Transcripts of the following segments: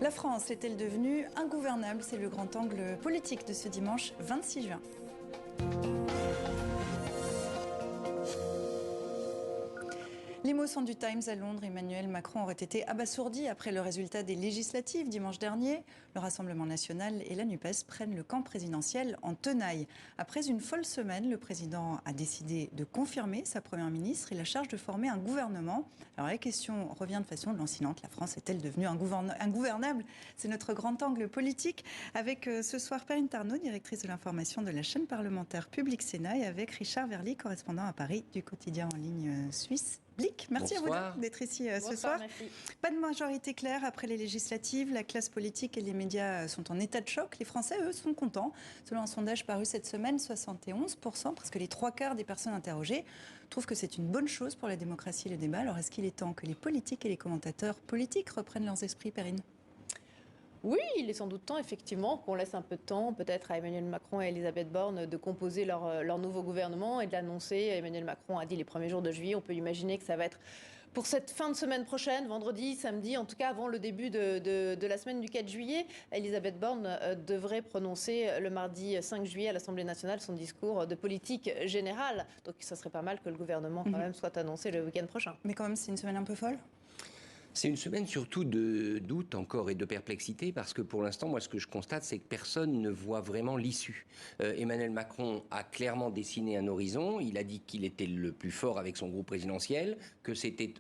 La France est-elle devenue ingouvernable? C'est le grand angle politique de ce dimanche 26 juin. Les mots sont du Times à Londres. Emmanuel Macron aurait été abasourdi après le résultat des législatives dimanche dernier. Le Rassemblement national et la NUPES prennent le camp présidentiel en tenaille. Après une folle semaine, le président a décidé de confirmer sa première ministre et la charge de former un gouvernement. Alors la question revient de façon lancinante. La France est-elle devenue ingouvernable? C'est notre grand angle politique avec ce soir Perrine Tarnaud, directrice de l'information de la chaîne parlementaire Public Sénat, et avec Richard Verly, correspondant à Paris du quotidien en ligne suisse Blick. Merci Bonsoir. à vous d'être ici ce soir. Merci. Pas de majorité claire après les législatives. La classe politique et les médias sont en état de choc. Les Français, eux, sont contents. Selon un sondage paru cette semaine, 71%, presque les 3/4 des personnes interrogées, trouvent que c'est une bonne chose pour la démocratie et le débat. Alors est-ce qu'il est temps que les politiques et les commentateurs politiques reprennent leurs esprits, Perrine ? Oui, il est sans doute temps, effectivement, qu'on laisse un peu de temps, peut-être à Emmanuel Macron et Elisabeth Borne, de composer leur nouveau gouvernement et de l'annoncer. Emmanuel Macron a dit les premiers jours de juillet. On peut imaginer que ça va être pour cette fin de semaine prochaine, vendredi, samedi, en tout cas avant le début de la semaine du 4 juillet. Elisabeth Borne devrait prononcer le mardi 5 juillet à l'Assemblée nationale son discours de politique générale. Donc ça serait pas mal que le gouvernement quand même soit annoncé le week-end prochain. Mais quand même, c'est une semaine un peu folle. C'est une semaine surtout de doute encore et de perplexité parce que pour l'instant, moi, ce que je constate, c'est que personne ne voit vraiment l'issue. Emmanuel Macron a clairement dessiné un horizon. Il a dit qu'il était le plus fort avec son groupe présidentiel, que c'était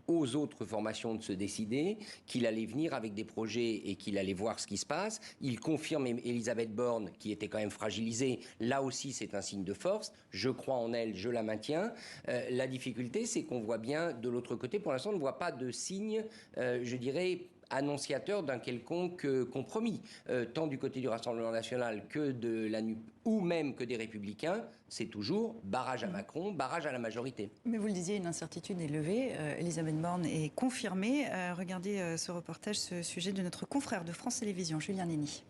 aux autres formations de se décider, qu'il allait venir avec des projets et qu'il allait voir ce qui se passe. Il confirme Elisabeth Borne, qui était quand même fragilisée. Là aussi, c'est un signe de force. Je crois en elle, je la maintiens. La difficulté, c'est qu'on voit bien de l'autre côté, pour l'instant, on ne voit pas de signe, je dirais, annonciateur d'un quelconque compromis, tant du côté du Rassemblement national que de la NUP ou même que des Républicains, c'est toujours barrage à Macron, barrage à la majorité. Mais vous le disiez, une incertitude est levée. Elisabeth Borne est confirmée. Regardez ce reportage, ce sujet de notre confrère de France Télévisions, Julien Nini.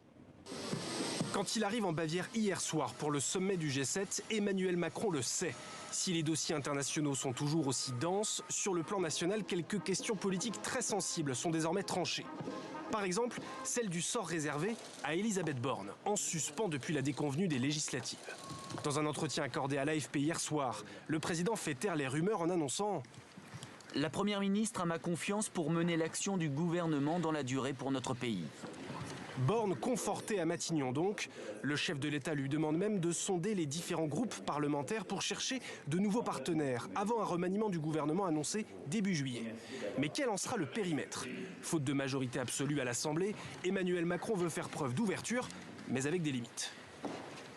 Quand il arrive en Bavière hier soir pour le sommet du G7, Emmanuel Macron le sait. Si les dossiers internationaux sont toujours aussi denses, sur le plan national, quelques questions politiques très sensibles sont désormais tranchées. Par exemple, celle du sort réservé à Elisabeth Borne, en suspens depuis la déconvenue des législatives. Dans un entretien accordé à l'AFP hier soir, le président fait taire les rumeurs en annonçant « La Première ministre a ma confiance pour mener l'action du gouvernement dans la durée pour notre pays ». Borne conforté à Matignon donc. Le chef de l'État lui demande même de sonder les différents groupes parlementaires pour chercher de nouveaux partenaires avant un remaniement du gouvernement annoncé début juillet. Mais quel en sera le périmètre? Faute de majorité absolue à l'Assemblée, Emmanuel Macron veut faire preuve d'ouverture, mais avec des limites.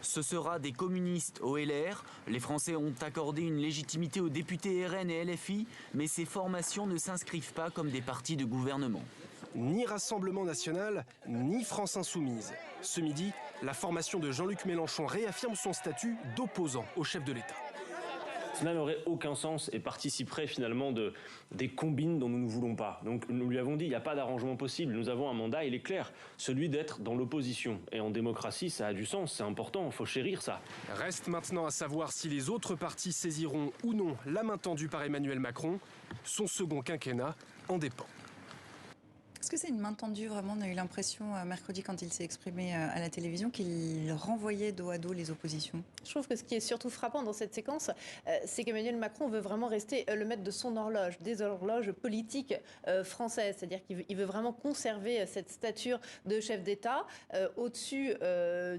Ce sera des communistes au LR. Les Français ont accordé une légitimité aux députés RN et LFI, mais ces formations ne s'inscrivent pas comme des partis de gouvernement. Ni Rassemblement national, ni France insoumise. Ce midi, la formation de Jean-Luc Mélenchon réaffirme son statut d'opposant au chef de l'État. Cela n'aurait aucun sens et participerait finalement des combines dont nous ne voulons pas. Donc nous lui avons dit, il n'y a pas d'arrangement possible. Nous avons un mandat, il est clair, celui d'être dans l'opposition. Et en démocratie, ça a du sens, c'est important, il faut chérir ça. Reste maintenant à savoir si les autres partis saisiront ou non la main tendue par Emmanuel Macron. Son second quinquennat en dépend. Est-ce que c'est une main tendue vraiment? On a eu l'impression mercredi quand il s'est exprimé à la télévision qu'il renvoyait dos à dos les oppositions. Je trouve que ce qui est surtout frappant dans cette séquence, c'est qu'Emmanuel Macron veut vraiment rester le maître de son horloge, des horloges politiques françaises. C'est-à-dire qu'il veut vraiment conserver cette stature de chef d'État au-dessus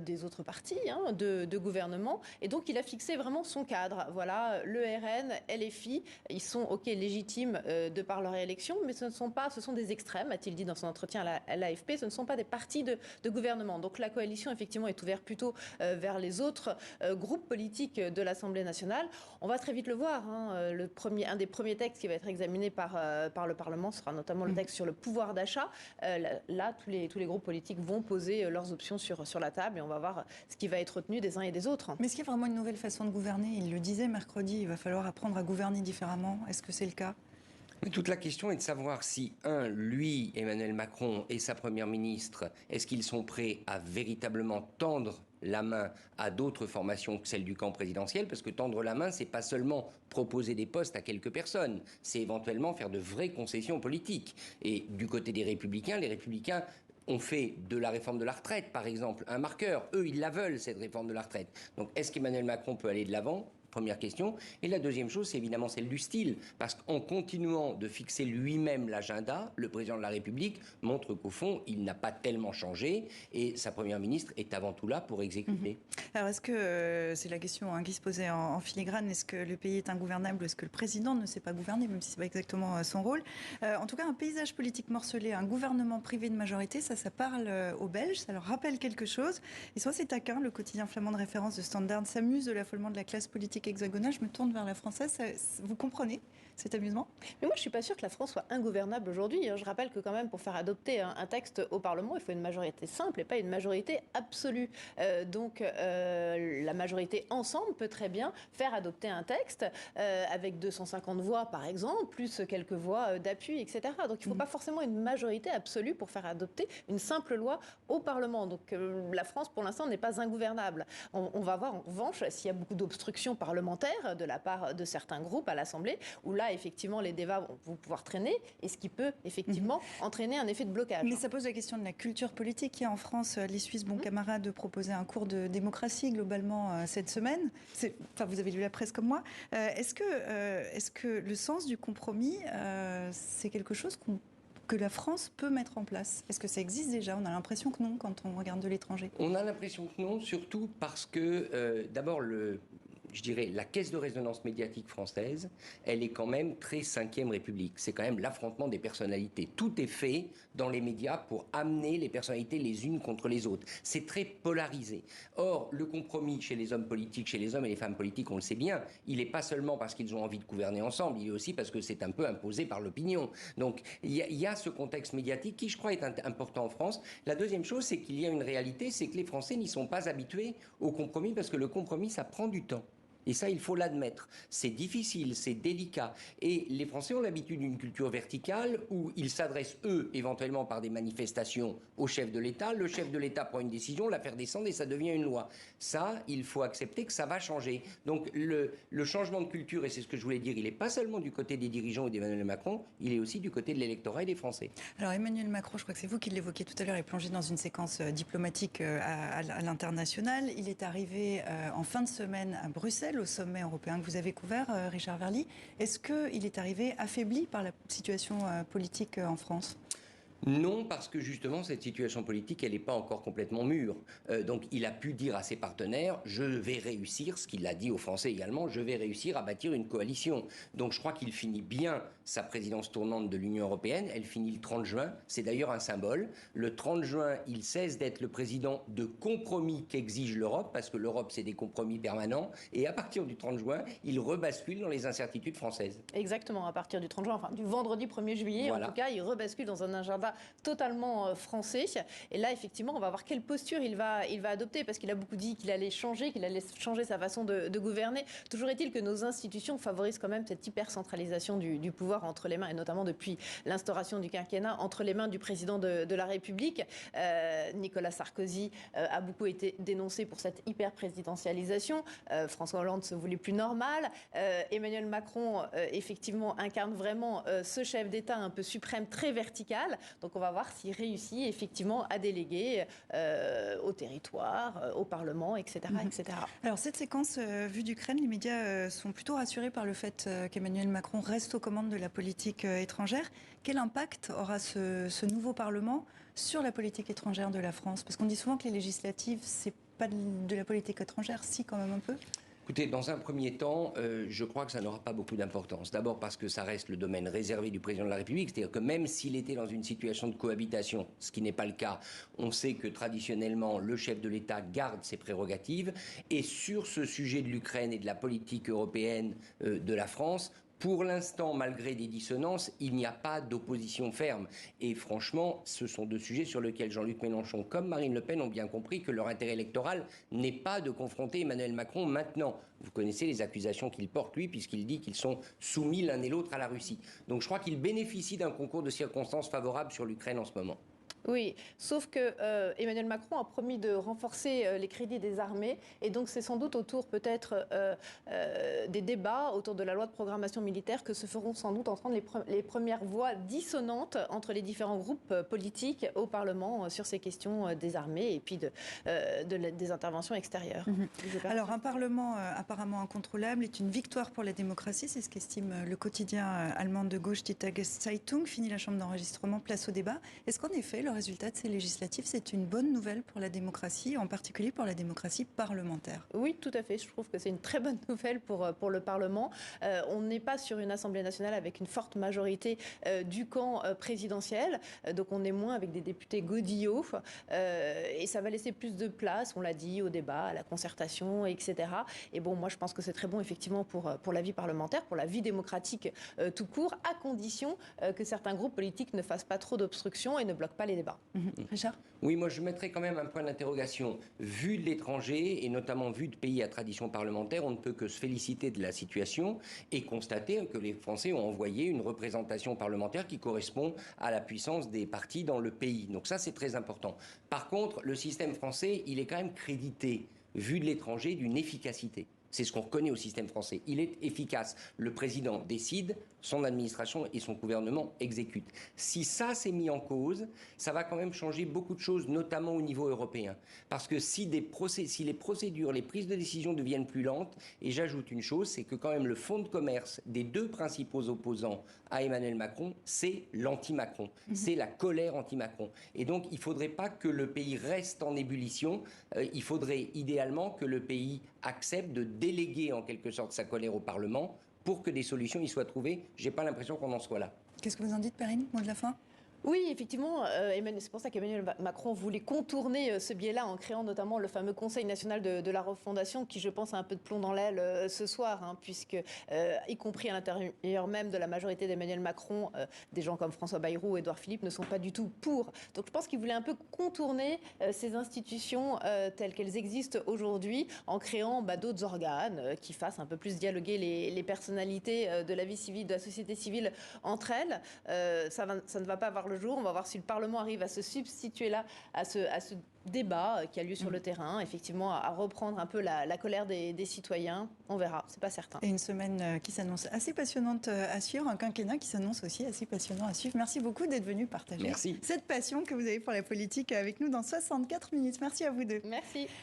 des autres partis de gouvernement. Et donc il a fixé vraiment son cadre. Voilà, le RN, LFI, ils sont ok légitimes de par leur élection, mais ce sont des extrêmes, a-t-il dit dans son entretien à l'AFP, ce ne sont pas des partis de gouvernement. Donc la coalition, effectivement, est ouverte plutôt vers les autres groupes politiques de l'Assemblée nationale. On va très vite le voir. Un des premiers textes qui va être examiné par le Parlement sera notamment le texte sur le pouvoir d'achat. Là, tous les groupes politiques vont poser leurs options sur la table et on va voir ce qui va être retenu des uns et des autres. Mais est-ce qu'il y a vraiment une nouvelle façon de gouverner? Il le disait mercredi, il va falloir apprendre à gouverner différemment. Est-ce que c'est le cas? Toute la question est de savoir si, lui, Emmanuel Macron et sa première ministre, est-ce qu'ils sont prêts à véritablement tendre la main à d'autres formations que celle du camp présidentiel, parce que tendre la main, c'est pas seulement proposer des postes à quelques personnes, c'est éventuellement faire de vraies concessions politiques. Et du côté des Républicains, les Républicains ont fait de la réforme de la retraite, par exemple, un marqueur. Eux, ils la veulent, cette réforme de la retraite. Donc, est-ce qu'Emmanuel Macron peut aller de l'avant ? Première question. Et la deuxième chose, c'est évidemment celle du style. Parce qu'en continuant de fixer lui-même l'agenda, le président de la République montre qu'au fond, il n'a pas tellement changé. Et sa première ministre est avant tout là pour exécuter. Alors, est-ce que, c'est la question qui se posait en filigrane, est-ce que le pays est ingouvernable ou est-ce que le président ne sait pas gouverner, même si ce n'est pas exactement son rôle ? En tout cas, un paysage politique morcelé, un gouvernement privé de majorité, ça parle aux Belges, ça leur rappelle quelque chose. Et soit c'est taquin, le quotidien flamand de référence de Standard s'amuse de l'affolement de la classe politique hexagonale. Je me tourne vers la française. Vous comprenez cet amusement ? Mais moi, je ne suis pas sûre que la France soit ingouvernable aujourd'hui. Je rappelle que quand même, pour faire adopter un texte au Parlement, il faut une majorité simple et pas une majorité absolue. Donc, la majorité ensemble peut très bien faire adopter un texte avec 250 voix, par exemple, plus quelques voix d'appui, etc. Donc, il ne faut pas forcément une majorité absolue pour faire adopter une simple loi au Parlement. Donc, la France, pour l'instant, n'est pas ingouvernable. On va voir, en revanche, s'il y a beaucoup d'obstructions parlementaires de la part de certains groupes à l'Assemblée, où là, effectivement, les débats vont pouvoir traîner, et ce qui peut, effectivement, entraîner un effet de blocage. Mais ça pose la question de la culture politique. Il y a en France, les Suisses, bons camarades, de proposer un cours de démocratie, globalement, cette semaine. Enfin, vous avez lu la presse comme moi. Est-ce que le sens du compromis, c'est quelque chose que la France peut mettre en place ? Est-ce que ça existe déjà ? On a l'impression que non quand on regarde de l'étranger. On a l'impression que non, surtout parce que, d'abord, je dirais, la caisse de résonance médiatique française, elle est quand même très 5e République. C'est quand même l'affrontement des personnalités. Tout est fait dans les médias pour amener les personnalités les unes contre les autres. C'est très polarisé. Or, le compromis chez les hommes politiques, chez les hommes et les femmes politiques, on le sait bien, il n'est pas seulement parce qu'ils ont envie de gouverner ensemble, il est aussi parce que c'est un peu imposé par l'opinion. Donc, il y a ce contexte médiatique qui, je crois, est important en France. La deuxième chose, c'est qu'il y a une réalité, c'est que les Français n'y sont pas habitués au compromis parce que le compromis, ça prend du temps. Et ça, il faut l'admettre. C'est difficile, c'est délicat. Et les Français ont l'habitude d'une culture verticale où ils s'adressent, eux, éventuellement par des manifestations au chef de l'État. Le chef de l'État prend une décision, la fait descendre et ça devient une loi. Ça, il faut accepter que ça va changer. Donc le changement de culture, et c'est ce que je voulais dire, il n'est pas seulement du côté des dirigeants ou d'Emmanuel Macron, il est aussi du côté de l'électorat et des Français. Alors Emmanuel Macron, je crois que c'est vous qui l'évoquiez tout à l'heure, est plongé dans une séquence diplomatique à l'international. Il est arrivé en fin de semaine à Bruxelles, au sommet européen que vous avez couvert, Richard Verly. Est-ce qu'il est arrivé affaibli par la situation politique en France ? Non, parce que justement, cette situation politique, elle n'est pas encore complètement mûre. Donc, il a pu dire à ses partenaires, je vais réussir, ce qu'il a dit aux Français également, je vais réussir à bâtir une coalition. Donc, je crois qu'il finit bien sa présidence tournante de l'Union européenne. Elle finit le 30 juin. C'est d'ailleurs un symbole. Le 30 juin, il cesse d'être le président de compromis qu'exige l'Europe, parce que l'Europe, c'est des compromis permanents. Et à partir du 30 juin, il rebascule dans les incertitudes françaises. Exactement, à partir du 30 juin, enfin du vendredi 1er juillet, voilà. En tout cas, il rebascule dans un agenda totalement français. Et là, effectivement, on va voir quelle posture il va adopter, parce qu'il a beaucoup dit qu'il allait changer sa façon de gouverner. Toujours est-il que nos institutions favorisent quand même cette hyper-centralisation du pouvoir entre les mains, et notamment depuis l'instauration du quinquennat, entre les mains du président de la République. Nicolas Sarkozy a beaucoup été dénoncé pour cette hyper-présidentialisation. François Hollande se voulait plus normal. Emmanuel Macron, effectivement, incarne vraiment ce chef d'État un peu suprême, très vertical. Donc on va voir s'il réussit effectivement à déléguer au territoire, au Parlement, etc., etc. Alors cette séquence vue d'Ukraine, les médias sont plutôt rassurés par le fait qu'Emmanuel Macron reste aux commandes de la politique étrangère. Quel impact aura ce nouveau Parlement sur la politique étrangère de la France ? Parce qu'on dit souvent que les législatives, c'est pas de la politique étrangère, si quand même un peu. Écoutez, dans un premier temps, je crois que ça n'aura pas beaucoup d'importance. D'abord parce que ça reste le domaine réservé du président de la République. C'est-à-dire que même s'il était dans une situation de cohabitation, ce qui n'est pas le cas, on sait que traditionnellement, le chef de l'État garde ses prérogatives. Et sur ce sujet de l'Ukraine et de la politique européenne de la France, pour l'instant, malgré des dissonances, il n'y a pas d'opposition ferme. Et franchement, ce sont deux sujets sur lesquels Jean-Luc Mélenchon comme Marine Le Pen ont bien compris que leur intérêt électoral n'est pas de confronter Emmanuel Macron maintenant. Vous connaissez les accusations qu'il porte, lui, puisqu'il dit qu'ils sont soumis l'un et l'autre à la Russie. Donc je crois qu'il bénéficie d'un concours de circonstances favorables sur l'Ukraine en ce moment. Oui, sauf que Emmanuel Macron a promis de renforcer les crédits des armées et donc c'est sans doute autour peut-être des débats autour de la loi de programmation militaire que se feront sans doute entendre les premières voix dissonantes entre les différents groupes politiques au Parlement sur ces questions des armées et puis des interventions extérieures. Alors un Parlement apparemment incontrôlable est une victoire pour la démocratie, c'est ce qu'estime le quotidien allemand de gauche Die Tageszeitung. Fini la chambre d'enregistrement, place au débat. Est-ce qu'en effet le résultat de ces législatives, c'est une bonne nouvelle pour la démocratie, en particulier pour la démocratie parlementaire? Oui, tout à fait. Je trouve que c'est une très bonne nouvelle pour le Parlement. On n'est pas sur une Assemblée nationale avec une forte majorité du camp présidentiel. Donc on est moins avec des députés godillots. Et ça va laisser plus de place, on l'a dit, au débat, à la concertation, etc. Et bon, moi je pense que c'est très bon effectivement pour la vie parlementaire, pour la vie démocratique tout court, à condition que certains groupes politiques ne fassent pas trop d'obstruction et ne bloquent pas les débats. Richard? Oui, moi je mettrais quand même un point d'interrogation. Vu de l'étranger, et notamment vu de pays à tradition parlementaire, on ne peut que se féliciter de la situation et constater que les Français ont envoyé une représentation parlementaire qui correspond à la puissance des partis dans le pays. Donc ça, c'est très important. Par contre, le système français, il est quand même crédité, vu de l'étranger, d'une efficacité. C'est ce qu'on reconnaît au système français. Il est efficace. Le président décide, son administration et son gouvernement exécutent. Si ça s'est mis en cause, ça va quand même changer beaucoup de choses, notamment au niveau européen. Parce que si les procédures, les prises de décision deviennent plus lentes, et j'ajoute une chose, c'est que quand même le fonds de commerce des deux principaux opposants à Emmanuel Macron, c'est l'anti-Macron. C'est la colère anti-Macron. Et donc, il ne faudrait pas que le pays reste en ébullition. Il faudrait idéalement que le pays accepte de déléguer en quelque sorte sa colère au Parlement pour que des solutions y soient trouvées. Je n'ai pas l'impression qu'on en soit là. Qu'est-ce que vous en dites, Perrine, mot de la fin? Oui, effectivement, c'est pour ça qu'Emmanuel Macron voulait contourner ce biais-là en créant notamment le fameux Conseil national de la refondation qui, je pense, a un peu de plomb dans l'aile ce soir, hein, puisque, y compris à l'intérieur même de la majorité d'Emmanuel Macron, des gens comme François Bayrou ou Édouard Philippe ne sont pas du tout pour. Donc je pense qu'il voulait un peu contourner ces institutions telles qu'elles existent aujourd'hui en créant d'autres organes qui fassent un peu plus dialoguer les personnalités de la vie civile, de la société civile entre elles. Ça ne va pas avoir le jour. On va voir si le Parlement arrive à se substituer là à ce débat qui a lieu sur le terrain, effectivement, à reprendre un peu la colère des citoyens. On verra, c'est pas certain. Et une semaine qui s'annonce assez passionnante à suivre, un quinquennat qui s'annonce aussi assez passionnant à suivre. Merci beaucoup d'être venu partager cette passion que vous avez pour la politique avec nous dans 64 minutes. Merci à vous deux. Merci.